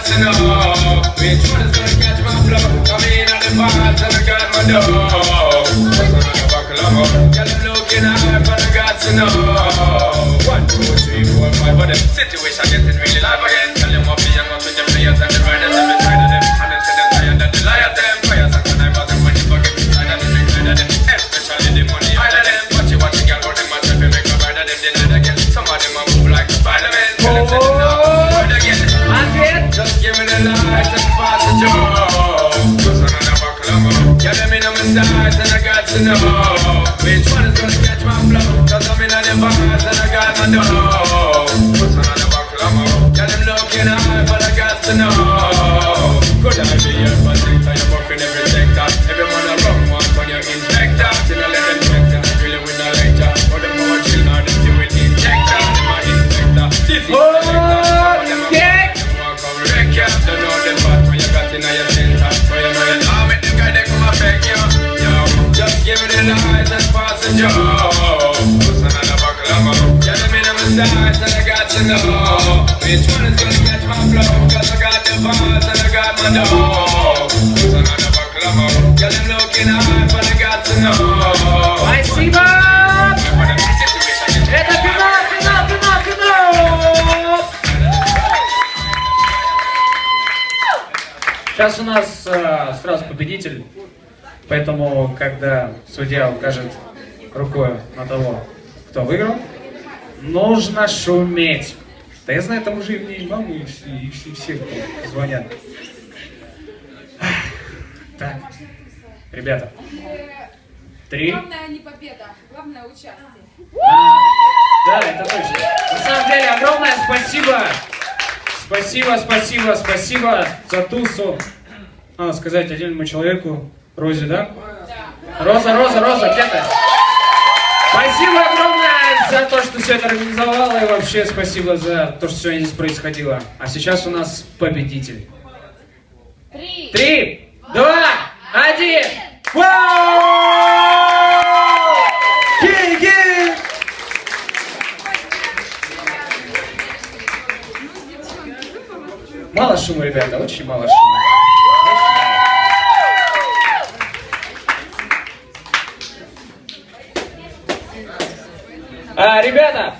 to know which one is gonna catch my flow. Come in on the vibes and I got my dough. What's another buckle of more? Girl, I'm looking high, but I got to know. 1, 2, 3, 4, 5, but the situation getting really live again. Tell them what be young ones with the players and the riders and beside of them. And then say them tired that the liars them. Fires and when I was them when you forget inside of them, inside of them. Especially the money out of them. Watch it, girl, how them match if you make a ride of them, they not again. Some of them are move like a Spider-Man. Tell them say them now, word again. Just give me the light and pass the joke. Just another buckle of more. Yeah, them in on my sides and I got to know which one is gonna catch my flow. Cause I'm in on the vibes and I got my dough. Just another buckle of more. Yeah, them looking high but I got to know. Could I be your protector? You're buffing every sector. Everyone around one when you're inspector. Till I let them check and I really win a lecture. Or the more chill now them do it injector. Them are inspector. This is don't know the part when you got in your center. So you know you love it, the guy they come and beg you. Yo, just give me the light and pass the joke. Who's another buckle of more? Yeah, them in on my sides and I got to know which one is gonna catch my flow. Cause I got the vibes and I got my dough. Who's another buckle of more? Yeah, them looking high but I got to know. Спасибо! Это финал! Сейчас у нас сразу победитель, поэтому, когда судья укажет рукой на того, кто выиграл, нужно шуметь. Да я знаю, там уже и мамы, и все, кто звонят. Так, ребята. 3. Главное не победа, главное участие. Да, это точно. На самом деле, огромное спасибо. Спасибо за тусу. Надо сказать отдельному человеку, Розе, да? Да. Роза, где ты? Спасибо огромное за то, что все это организовала, и вообще спасибо за то, что сегодня здесь происходило. А сейчас у нас победитель. 3, 2, 1. Мало шума, ребята, очень мало шума. Ребята,